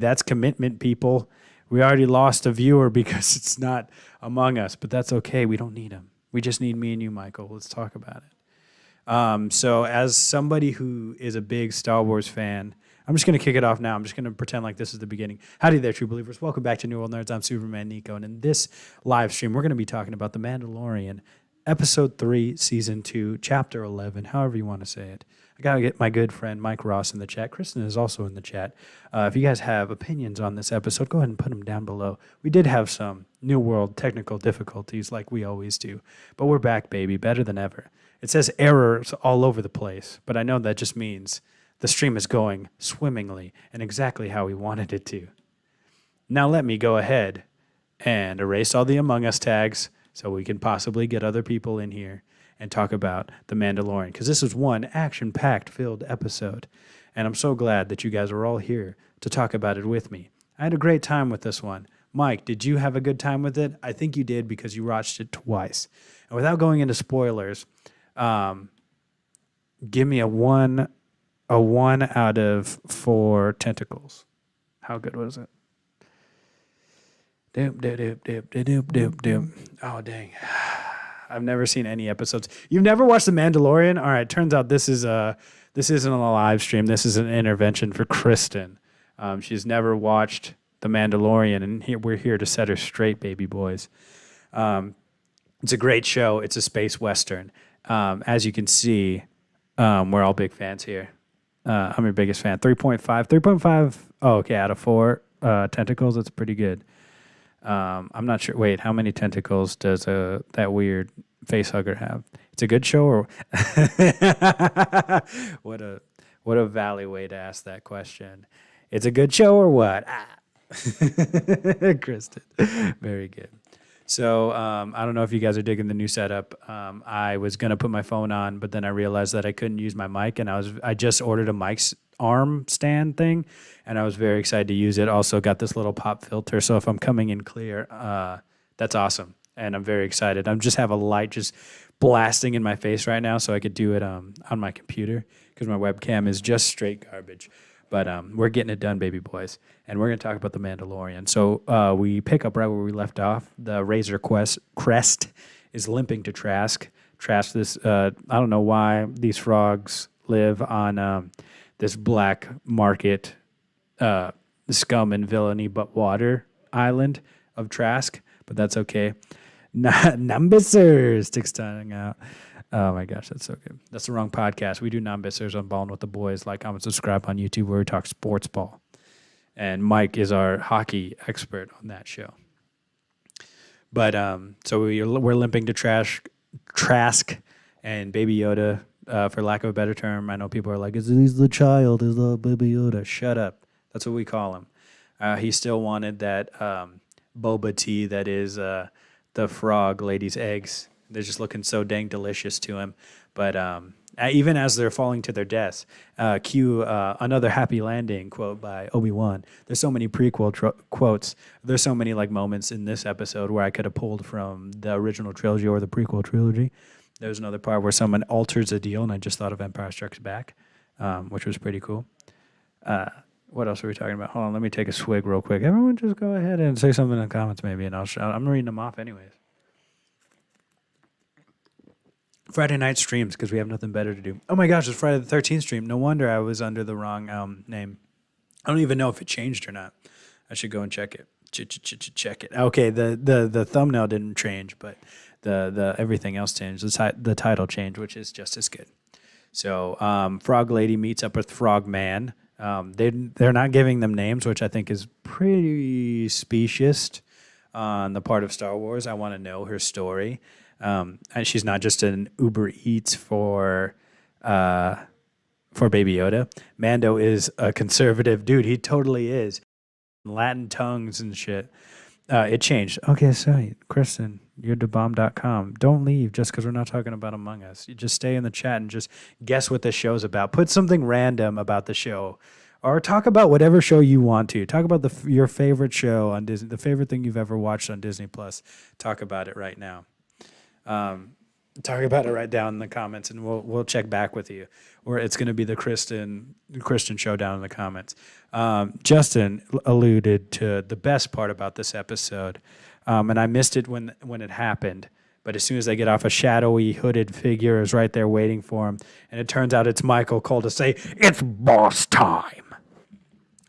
That's commitment, people. We already lost a viewer because it's not among us, but that's okay. We don't need him. We just need me and you, Michael. Let's talk about it. So as somebody who is a big Star Wars fan, I'm just going to kick it off now. I'm just going to pretend like this is the beginning. Howdy there, true believers. Welcome back to New World Nerds. I'm Superman Nico, and in this live stream, we're going to be talking about The Mandalorian, Episode 3, Season 2, Chapter 11, however you want to say it. I got to get my good friend Mike Ross in the chat. Kristen is also in the chat. If you guys have opinions on this episode, go ahead and put them down below. We did have some New World technical difficulties like we always do, but we're back, baby, better than ever. It says errors all over the place, but I know that just means the stream is going swimmingly and exactly how we wanted it to. Now let me go ahead and erase all the Among Us tags so we can possibly get other people in here and talk about The Mandalorian, because this is one action-packed filled episode, and I'm so glad that you guys are all here to talk about it with me. I had a great time with this one. Mike, did you have a good time with it? I think you did because you watched it twice. And without going into spoilers, give me a one out of 4 tentacles. How good was it? Oh, dang. I've never seen any episodes. You've never watched The Mandalorian? All right, turns out this isn't a live stream. This is an intervention for Kristen. She's never watched The Mandalorian, and we're here to set her straight, baby boys. It's a great show. It's a space western. As you can see, we're all big fans here. I'm your biggest fan. 3.5. 3.5. Oh, okay, out of 4 tentacles. That's pretty good. I'm not sure. Wait, how many tentacles does that weird face hugger have? It's a good show, or what a valley way to ask that question. It's a good show, or what? Kristen, very good. So I don't know if you guys are digging the new setup. I was gonna put my phone on, but then I realized that I couldn't use my mic, and I just ordered a mic's arm stand thing, and I was very excited to use it. Also got this little pop filter, so if I'm coming in clear, that's awesome, and I'm very excited. I just have a light just blasting in my face right now, so I could do it on my computer because my webcam is just straight garbage. But we're getting it done, baby boys, and we're going to talk about The Mandalorian. So we pick up right where we left off. The Razor Crest is limping to Trask. Trask, I don't know why these frogs live on this black market scum and villainy but water island of Trask, but that's okay. Numbissers sticks tongue out. Oh my gosh, that's so good. That's the wrong podcast. We do Numbissers on Ballin' with the Boys. Like, comment, subscribe on YouTube where we talk sports ball. And Mike is our hockey expert on that show. But so we're limping to Trask and Baby Yoda, for lack of a better term. I know people are like, he's the child, is the Baby Yoda. Shut up. That's what we call him. He still wanted that boba tea that is the frog lady's eggs. They're just looking so dang delicious to him. But even as they're falling to their deaths, cue another happy landing quote by Obi-Wan. There's so many prequel quotes. There's so many like moments in this episode where I could have pulled from the original trilogy or the prequel trilogy. There's another part where someone alters a deal, and I just thought of Empire Strikes Back, which was pretty cool. What else are we talking about? Hold on, let me take a swig real quick. Everyone just go ahead and say something in the comments maybe, and I'm reading them off anyways. Friday night streams because we have nothing better to do. Oh my gosh, it's Friday the 13th stream. No wonder I was under the wrong name. I don't even know if it changed or not. I should go and check it. Check it. Okay, the thumbnail didn't change, but the everything else changed. The title changed, which is just as good. So Frog Lady meets up with Frog Man. They're not giving them names, which I think is pretty specious on the part of Star Wars. I want to know her story. And she's not just an Uber Eats for Baby Yoda. Mando is a conservative dude. He totally is. Latin tongues and shit. It changed. Okay, sorry, Kristen, you're debomb.com. Don't leave just because we're not talking about Among Us. You just stay in the chat and just guess what the show's about. Put something random about the show. Or talk about whatever show you want to. Talk about your favorite show on Disney, the favorite thing you've ever watched on Disney Plus. Talk about it right now. Talk about it right down in the comments, and we'll check back with you. or it's going to be the Christian showdown in the comments. Justin alluded to the best part about this episode, and I missed it when it happened. But as soon as they get off, a shadowy hooded figure is right there waiting for him, and it turns out it's Michael Cole to say, "It's boss time."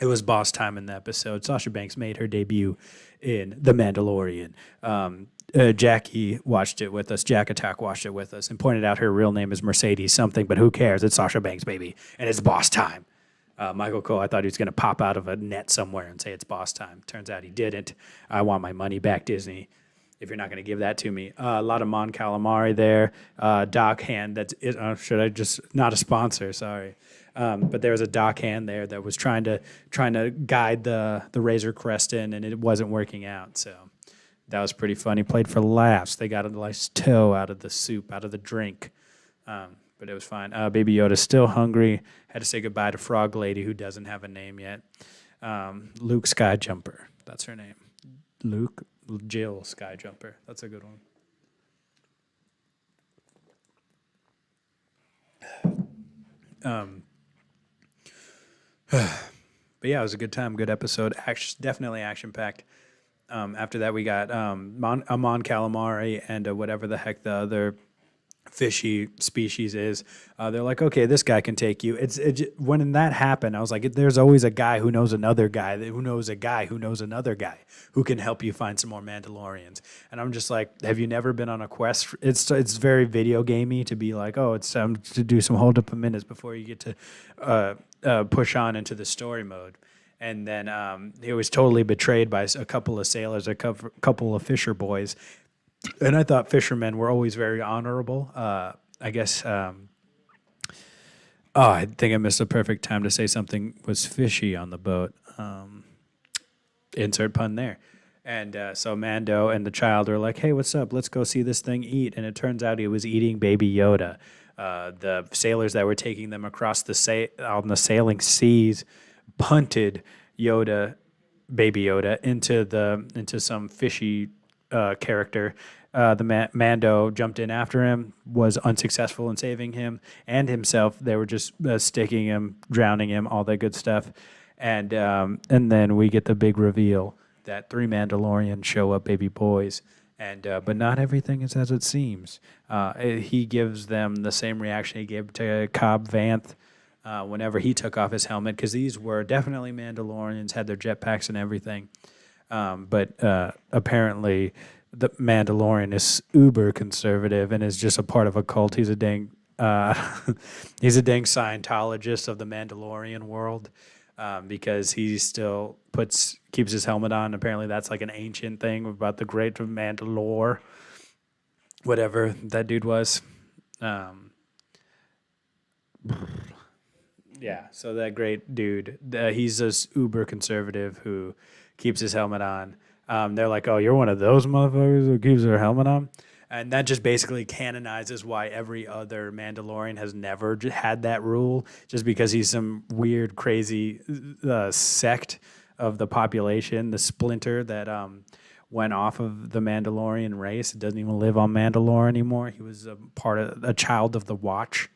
It was boss time in the episode. Sasha Banks made her debut in The Mandalorian. Jackie watched it with us. Jack Attack watched it with us and pointed out her real name is Mercedes something, but who cares? It's Sasha Banks, baby, and it's boss time. Michael Cole, I thought he was going to pop out of a net somewhere and say it's boss time. Turns out he didn't. I want my money back, Disney, if you're not going to give that to me. A lot of Mon Calamari there. Doc Hand, should I just, not a sponsor, sorry. But there was a Doc Hand there that was trying to guide the Razor Crest in, and it wasn't working out, so that was pretty funny. Played for laughs. They got a nice toe out of the soup, out of the drink. But it was fine. Baby Yoda's still hungry. Had to say goodbye to Frog Lady, who doesn't have a name yet. Luke Skyjumper. That's her name. Jill Skyjumper. That's a good one. But yeah, it was a good time, good episode. Definitely action-packed. After that, we got Mon Calamari and whatever the heck the other fishy species is. They're like, okay, this guy can take you. When that happened, I was like, there's always a guy who knows another guy who knows a guy who knows another guy who can help you find some more Mandalorians. And I'm just like, have you never been on a quest? It's very video gamey to be like, oh, it's time to do some hold up a minutes before you get to push on into the story mode. And then he was totally betrayed by a couple of sailors, a couple of fisher boys. And I thought fishermen were always very honorable. I guess, I think I missed a perfect time to say something was fishy on the boat. Insert pun there. And so Mando and the child are like, hey, what's up? Let's go see this thing eat. And it turns out he was eating Baby Yoda. The sailors that were taking them across on the sailing seas punted Baby Yoda, into some fishy character. The Mando jumped in after him, was unsuccessful in saving him and himself. They were just sticking him, drowning him, all that good stuff. And then we get the big reveal that 3 Mandalorians show up, baby boys. And but not everything is as it seems. He gives them the same reaction he gave to Cobb Vanth whenever he took off his helmet, because these were definitely Mandalorians, had their jetpacks and everything. But apparently the Mandalorian is uber conservative and is just a part of a cult. He's a dang Scientologist of the Mandalorian world, because he still keeps his helmet on. Apparently that's like an ancient thing about the great Mandalore, whatever that dude was. Yeah, so that great dude, he's this uber conservative who keeps his helmet on. They're like, oh, you're one of those motherfuckers who keeps their helmet on? And that just basically canonizes why every other Mandalorian has never had that rule, just because he's some weird, crazy sect of the population, the splinter that went off of the Mandalorian race. It doesn't even live on Mandalore anymore. He was a child of the Watch.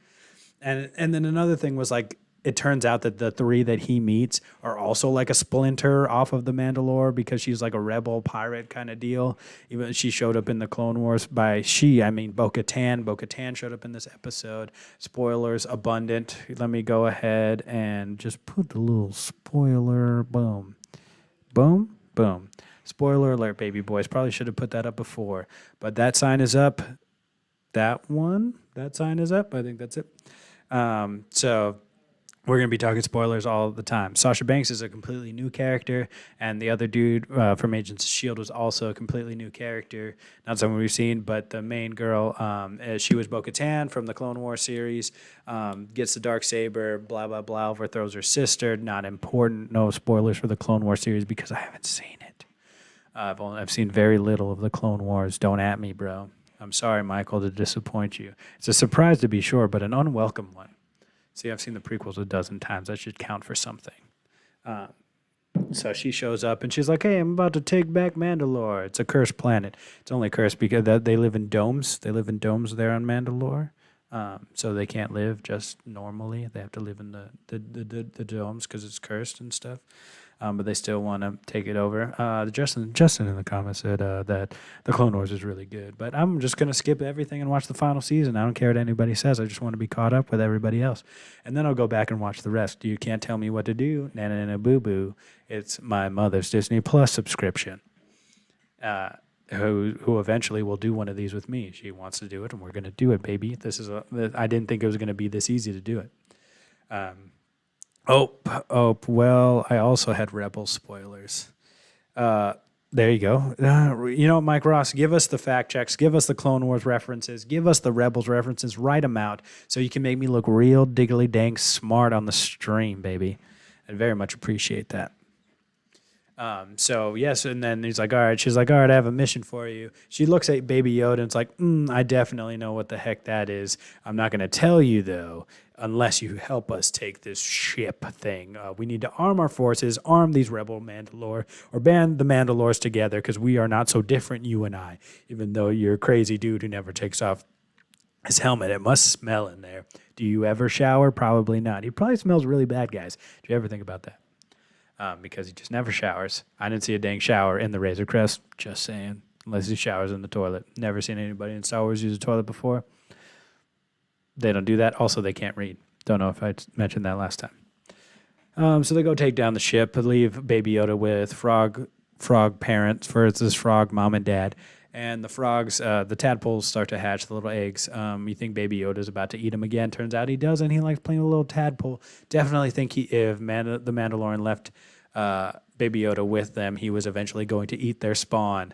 And then another thing was like, it turns out that the 3 that he meets are also like a splinter off of the Mandalore, because she's like a rebel pirate kind of deal. Even she showed up in the Clone Wars. I mean Bo-Katan. Bo-Katan showed up in this episode. Spoilers abundant. Let me go ahead and just put a little spoiler. Boom. Boom. Boom. Spoiler alert, baby boys. Probably should have put that up before. But that sign is up. That sign is up. I think that's it. So we're going to be talking spoilers all the time. Sasha Banks is a completely new character, and the other dude from Agents of S.H.I.E.L.D. was also a completely new character. Not someone we've seen, but the main girl, she was Bo-Katan from the Clone Wars series, gets the Darksaber, blah, blah, blah, overthrows her sister. Not important. No spoilers for the Clone Wars series because I haven't seen it. I've seen very little of the Clone Wars. Don't at me, bro. I'm sorry, Michael, to disappoint you. It's a surprise to be sure, but an unwelcome one. See, I've seen the prequels a dozen times. That should count for something. So she shows up, and she's like, hey, I'm about to take back Mandalore. It's a cursed planet. It's only cursed because they live in domes. They live in domes there on Mandalore. So they can't live just normally. They have to live in the domes because it's cursed and stuff. But they still want to take it over. Justin in the comments said that the Clone Wars is really good. But I'm just going to skip everything and watch the final season. I don't care what anybody says. I just want to be caught up with everybody else. And then I'll go back and watch the rest. You can't tell me what to do. Nana Nana Boo Boo. It's my mother's Disney Plus subscription. Who eventually will do one of these with me. She wants to do it, and we're going to do it, baby. I didn't think it was going to be this easy to do it. Well, I also had Rebel spoilers. There you go. You know, Mike Ross, give us the fact checks, give us the Clone Wars references, give us the Rebels references, write them out so you can make me look real diggly dang smart on the stream, baby. I'd very much appreciate that. So yes, and then he's like, all right, she's like, all right, I have a mission for you. She looks at Baby Yoda and it's like, I definitely know what the heck that is. I'm not going to tell you though, unless you help us take this ship thing. We need to arm our forces, arm these rebel Mandalore, or band the Mandalores together because we are not so different, you and I, even though you're a crazy dude who never takes off his helmet. It must smell in there. Do you ever shower? Probably not. He probably smells really bad, guys. Do you ever think about that? Because he just never showers. I didn't see a dang shower in the Razor Crest. Just saying. Unless he showers in the toilet. Never seen anybody in Star Wars use a toilet before. They don't do that. Also, they can't read. Don't know if I mentioned that last time. So they go take down the ship, leave Baby Yoda with frog parents, first this frog mom and dad. And the frogs, the tadpoles start to hatch the little eggs. You think Baby Yoda's about to eat them again. Turns out he doesn't. He likes playing with a little tadpole. Definitely think if the Mandalorian left Baby Yoda with them, he was eventually going to eat their spawn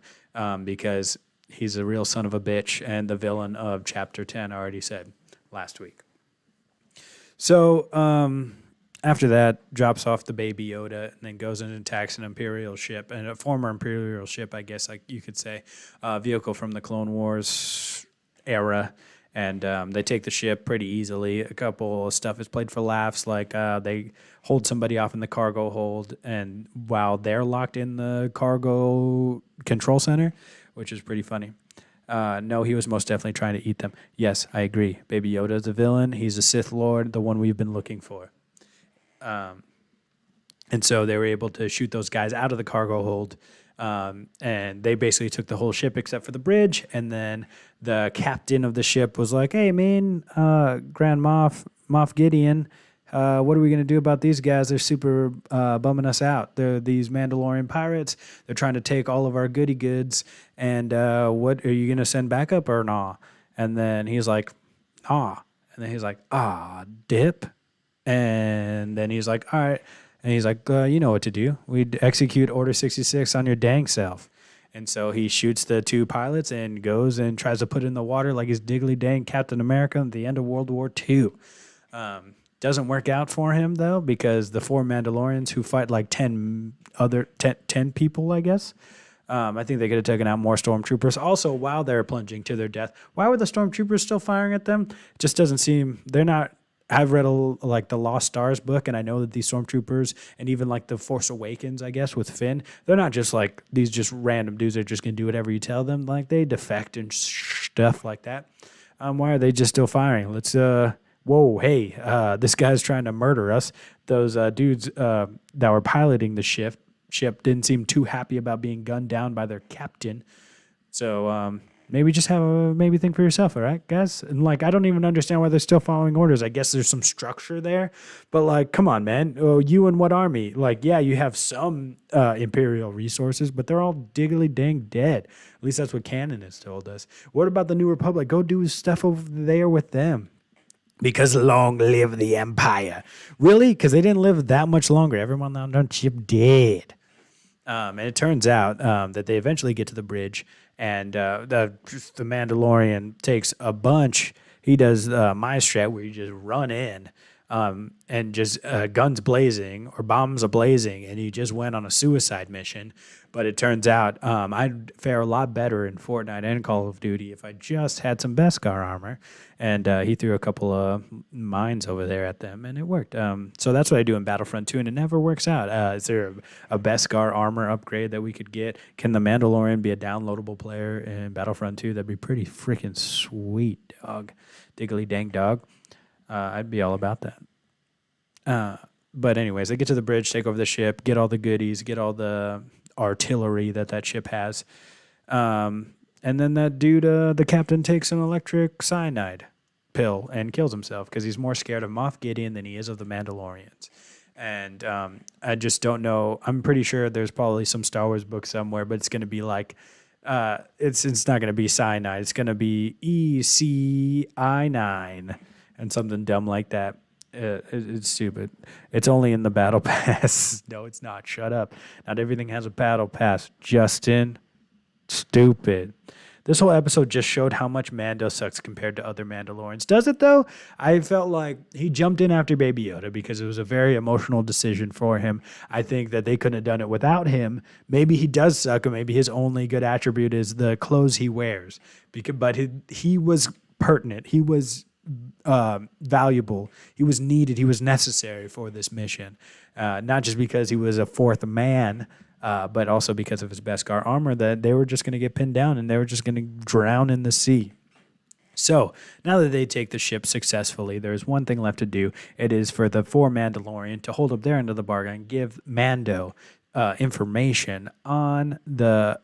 because he's a real son of a bitch and the villain of Chapter 10 already said last week. So after that, drops off the Baby Yoda and then goes and attacks an Imperial ship, and a former Imperial ship, I guess, like you could say, vehicle from the Clone Wars era. And they take the ship pretty easily. A couple of stuff is played for laughs, like they hold somebody off in the cargo hold, and while they're locked in the cargo control center, which is pretty funny. No, he was most definitely trying to eat them. Yes, I agree. Baby Yoda's a villain. He's a Sith Lord, the one we've been looking for. And so they were able to shoot those guys out of the cargo hold. And they basically took the whole ship except for the bridge. And then the captain of the ship was like, hey, man, Grand Moff Gideon, what are we going to do about these guys? They're super bumming us out. They're these Mandalorian pirates. They're trying to take all of our goody goods. And what are you going to send backup or nah? And then he's like, nah. And then he's like, dip. And then he's like, all right. And he's like, you know what to do. We'd execute Order 66 on your dang self. And so he shoots the two pilots and goes and tries to put it in the water like he's diggly dang Captain America at the end of World War II. Doesn't work out for him, though, because the 4 Mandalorians who fight like 10 people, I guess. I think they could have taken out more stormtroopers. Also, while they're plunging to their death, why were the stormtroopers still firing at them? It just doesn't seem, they're not. I've read like the Lost Stars book, and I know that these stormtroopers and even like the Force Awakens, I guess, with Finn, they're not just like these just random dudes that are just going to do whatever you tell them. Like they defect and stuff like that. Why are they just still firing? Let's, whoa, hey, this guy's trying to murder us. Those dudes that were piloting the ship didn't seem too happy about being gunned down by their captain. So, maybe just maybe think for yourself, all right, guys? And, like, I don't even understand why they're still following orders. I guess there's some structure there. But, like, come on, man. Oh, you and what army? Like, yeah, you have some Imperial resources, but they're all diggly dang dead. At least that's what canon has told us. What about the New Republic? Go do stuff over there with them. Because long live the Empire. Really? Because they didn't live that much longer. Everyone on that ship dead. And it turns out that they eventually get to the bridge, and the Mandalorian takes a bunch. He does my strat where you just run in, and just guns blazing or bombs a-blazing, and you just went on a suicide mission. But it turns out I'd fare a lot better in Fortnite and Call of Duty if I just had some Beskar armor. And he threw a couple of mines over there at them, and it worked. So that's what I do in Battlefront 2, and it never works out. Is there a Beskar armor upgrade that we could get? Can the Mandalorian be a downloadable player in Battlefront 2? That'd be pretty freaking sweet, dog. Diggly dang dog. I'd be all about that. But anyways, I get to the bridge, take over the ship, get all the goodies, get all the artillery that ship has. And then that dude, the captain, takes an electric cyanide pill and kills himself because he's more scared of Moff Gideon than he is of the Mandalorians. And I just don't know. I'm pretty sure there's probably some Star Wars book somewhere, but it's going to be like, it's not going to be cyanide. It's going to be ECI9 and something dumb like that. It's stupid. It's only in the battle pass. No, it's not. Shut up. Not everything has a battle pass. Justin, stupid. This whole episode just showed how much Mando sucks compared to other Mandalorians. Does it, though? I felt like he jumped in after Baby Yoda because it was a very emotional decision for him. I think that they couldn't have done it without him. Maybe he does suck, or maybe his only good attribute is the clothes he wears. But he was pertinent. He was valuable. He was needed. He was necessary for this mission. Not just because he was a fourth man, but also because of his Beskar armor, that they were just going to get pinned down and they were just going to drown in the sea. So now that they take the ship successfully, there's one thing left to do. It is for the 4 Mandalorian to hold up their end of the bargain and give Mando information on the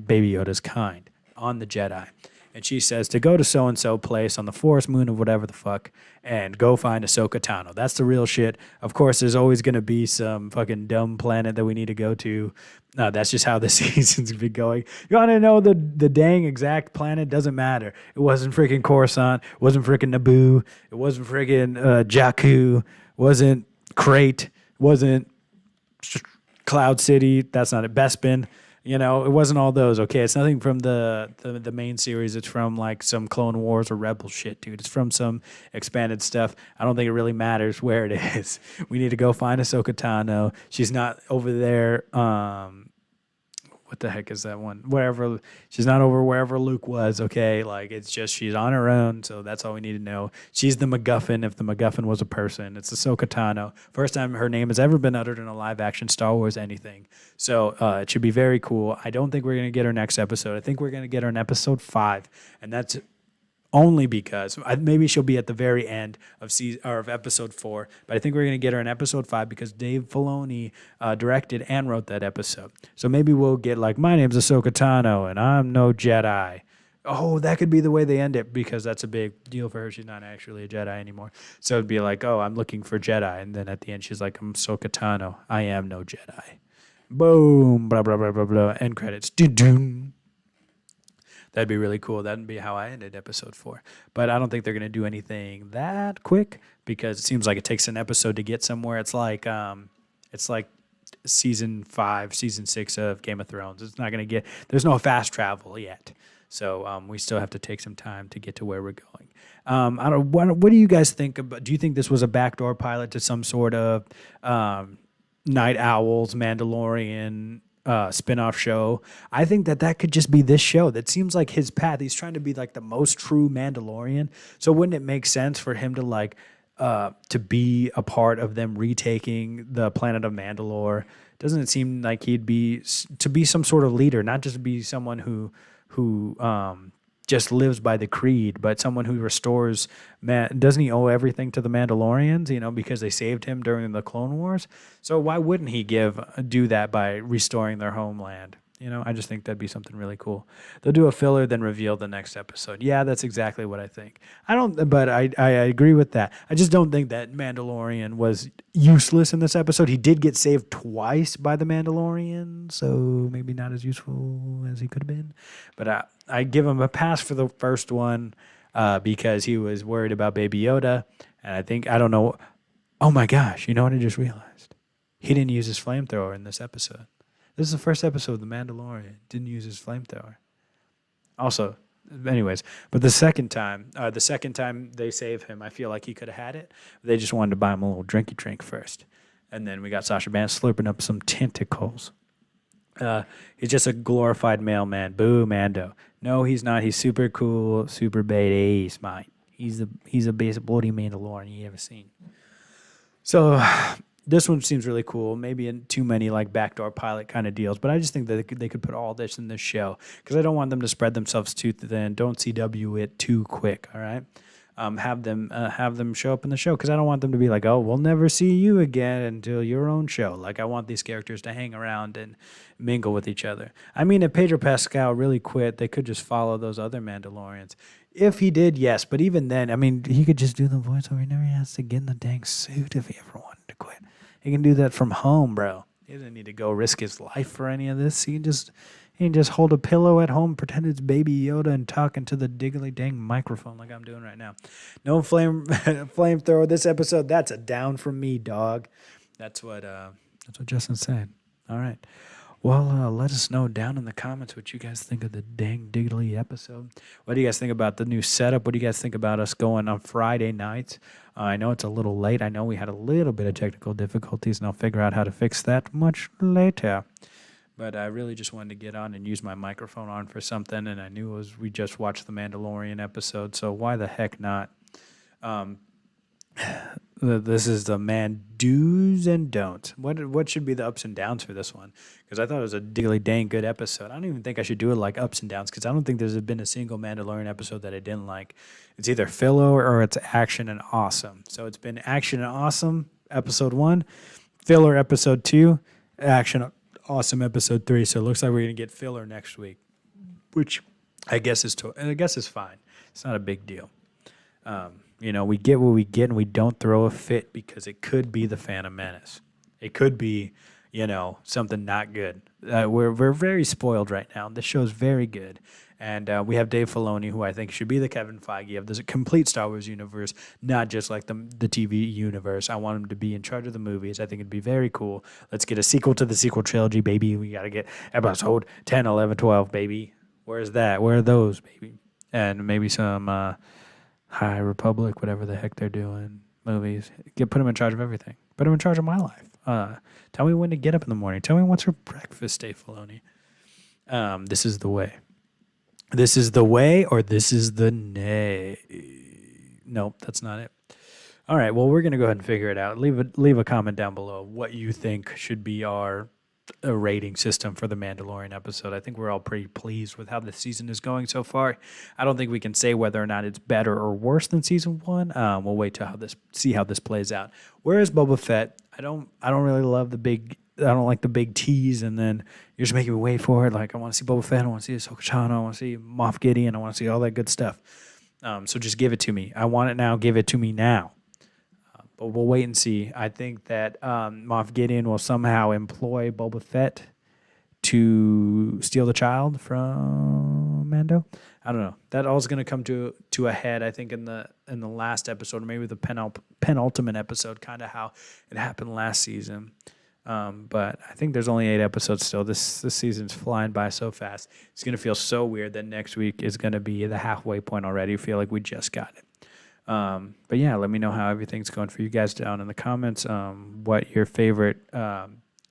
Baby Yoda's kind, on the Jedi. And she says to go to so-and-so place on the forest moon of whatever the fuck and go find Ahsoka Tano. That's the real shit. Of course, there's always going to be some fucking dumb planet that we need to go to. That's just how the season's been going. You want to know the dang exact planet? Doesn't matter. It wasn't freaking Coruscant. It wasn't freaking Naboo. It wasn't freaking Jakku. It wasn't Crate. It wasn't Cloud City. That's not it. Bespin. You know, it wasn't all those, okay? It's nothing from the main series. It's from, like, some Clone Wars or Rebel shit, dude. It's from some expanded stuff. I don't think it really matters where it is. We need to go find Ahsoka Tano. She's not over there. What the heck is that one? Wherever. She's not over wherever Luke was, okay? Like, it's just she's on her own, so that's all we need to know. She's the MacGuffin, if the MacGuffin was a person. It's Ahsoka Tano. First time her name has ever been uttered in a live-action Star Wars anything. So it should be very cool. I don't think we're going to get her next episode. I think we're going to get her in episode 5, and that's only because maybe she'll be at the very end of episode 4, but I think we're going to get her in episode 5 because Dave Filoni directed and wrote that episode. So maybe we'll get like, my name's Ahsoka Tano and I'm no Jedi. Oh, that could be the way they end it because that's a big deal for her. She's not actually a Jedi anymore. So it'd be like, oh, I'm looking for Jedi. And then at the end, she's like, I'm Ahsoka Tano. I am no Jedi. Boom, blah, blah, blah, blah, blah. End credits. Doo-doom. That'd be really cool. That'd be how I ended episode 4. But I don't think they're going to do anything that quick because it seems like it takes an episode to get somewhere. It's like season 5, season 6 of Game of Thrones. It's not going to get, there's no fast travel yet. So we still have to take some time to get to where we're going. I don't. What do you guys think about? Do you think this was a backdoor pilot to some sort of Night Owls Mandalorian spin-off show? I think that could just be this show. That seems like his path. He's trying to be like the most true Mandalorian. So wouldn't it make sense for him to like to be a part of them retaking the planet of Mandalore? Doesn't it seem like he'd be to be some sort of leader, not just be someone who just lives by the creed, but someone who restores man? Doesn't he owe everything to the Mandalorians, because they saved him during the Clone Wars? So why wouldn't he do that by restoring their homeland? I just think that'd be something really cool. They'll do a filler, then reveal the next episode. Yeah, that's exactly what I think. But I agree with that. I just don't think that Mandalorian was useless in this episode. He did get saved twice by the Mandalorian, so maybe not as useful as he could have been. But I give him a pass for the first one because he was worried about Baby Yoda. And I don't know. Oh my gosh, you know what I just realized? He didn't use his flamethrower in this episode. This is the first episode of The Mandalorian. Didn't use his flamethrower. Also, Anyways, but the second time they save him, I feel like he could have had it. They just wanted to buy him a little drinky drink first. And then we got Sasha Banks slurping up some tentacles. He's just a glorified mailman. Boo, Mando. No, he's not. He's super cool, super badass, mate. He's a basic bloody Mandalorian you ever seen. So this one seems really cool. Maybe in too many like backdoor pilot kind of deals, but I just think that they could put all this in this show because I don't want them to spread themselves too thin. Don't CW it too quick. All right. Have them show up in the show because I don't want them to be like, oh, we'll never see you again until your own show. Like I want these characters to hang around and mingle with each other. I mean, if Pedro Pascal really quit, they could just follow those other Mandalorians. If he did, yes, but even then, I mean, he could just do the voiceover. He never has to get in the dang suit if he ever wanted to quit. He can do that from home, bro. He doesn't need to go risk his life for any of this. He can just hold a pillow at home, pretend it's Baby Yoda, and talk into the diggly dang microphone like I'm doing right now. No flamethrower this episode. That's a down from me, dog. That's what Justin's saying. All right. Well, let us know down in the comments what you guys think of the dang diggly episode. What do you guys think about the new setup? What do you guys think about us going on Friday nights? I know it's a little late. I know we had a little bit of technical difficulties, and I'll figure out how to fix that much later. But I really just wanted to get on and use my microphone on for something, and I knew we just watched the Mandalorian episode, so why the heck not? This is the man do's and don'ts. What should be the ups and downs for this one? Because I thought it was a diggly dang good episode. I don't even think I should do it like ups and downs because I don't think there's been a single Mandalorian episode that I didn't like. It's either filler or it's action and awesome. So it's been action and awesome episode 1, filler episode 2, action awesome episode 3. So it looks like we're gonna get filler next week, which I guess is fine. It's not a big deal. We get what we get and we don't throw a fit because it could be the Phantom Menace. It could be, something not good. We're very spoiled right now. This show's very good. And we have Dave Filoni, who I think should be the Kevin Feige of the complete Star Wars universe, not just like the TV universe. I want him to be in charge of the movies. I think it'd be very cool. Let's get a sequel to the sequel trilogy, baby. We got to get episode 10, 11, 12, baby. Where's that? Where are those, baby? And maybe some High Republic, whatever the heck they're doing, movies. Put him in charge of everything. Put him in charge of my life. Tell me when to get up in the morning. Tell me what's for breakfast, Dave Filoni. This is the way. This is the way, or this is the nay. Nope, that's not it. All right, well, we're going to go ahead and figure it out. Leave a comment down below what you think should be our rating system for the Mandalorian episode. I think we're all pretty pleased with how the season is going so far. I don't think we can say whether or not it's better or worse than season 1. We'll wait to see how this plays out. Whereas Boba Fett, I don't really love I don't like the big tease, and then you're just making me wait for it. Like, I want to see Boba Fett, I want to see Ahsoka Tano, I want to see Moff Gideon, I want to see all that good stuff. So just give it to me. I want it now. Give it to me now. But we'll wait and see. I think that Moff Gideon will somehow employ Boba Fett to steal the child from Mando. I don't know. That all's going to come to a head, I think, in the last episode, or maybe the penultimate episode, kind of how it happened last season. But I think there's only 8 episodes still. This season's flying by so fast. It's going to feel so weird that next week is going to be the halfway point already. I feel like we just got it. But yeah, let me know how everything's going for you guys down in the comments. What your favorite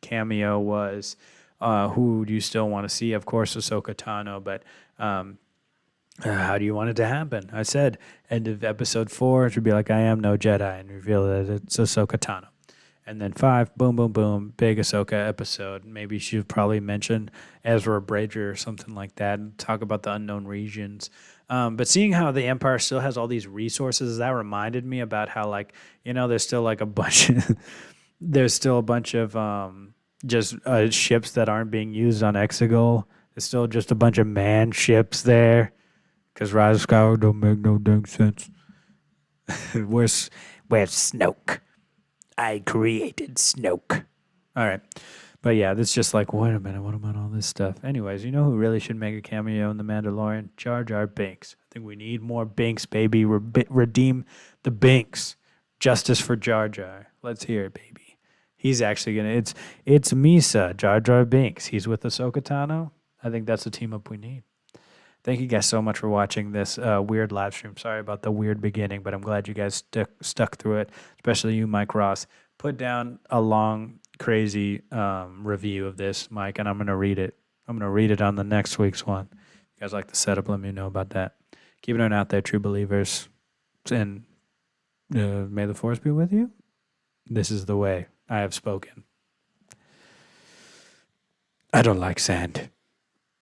cameo was. Who do you still want to see? Of course, Ahsoka Tano, but how do you want it to happen? I said end of episode 4, it should be like I am no Jedi and reveal that it's Ahsoka Tano. And then 5, boom, boom, boom, big Ahsoka episode. Maybe she would probably mention Ezra Bridger or something like that and talk about the unknown regions. But seeing how the Empire still has all these resources, that reminded me about how, there's still like a bunch of just ships that aren't being used on Exegol. There's still just a bunch of manned ships there because Rise of Skywalker don't make no dang sense. Where's Snoke? I created Snoke. All right. But yeah, that's just like, wait a minute, what about all this stuff? Anyways, you know who really should make a cameo in The Mandalorian? Jar Jar Binks. I think we need more Binks, baby. Redeem the Binks. Justice for Jar Jar. Let's hear it, baby. He's actually going to, it's Misa, Jar Jar Binks. He's with Ahsoka Tano. I think that's the team up we need. Thank you guys so much for watching this weird live stream. Sorry about the weird beginning, but I'm glad you guys stuck through it, especially you, Mike Ross. Put down a long, crazy review of this, Mike, and I'm going to read it. I'm going to read it on the next week's one. If you guys like the setup, let me know about that. Keep it on out there, true believers. And may the force be with you. This is the way I have spoken. I don't like sand.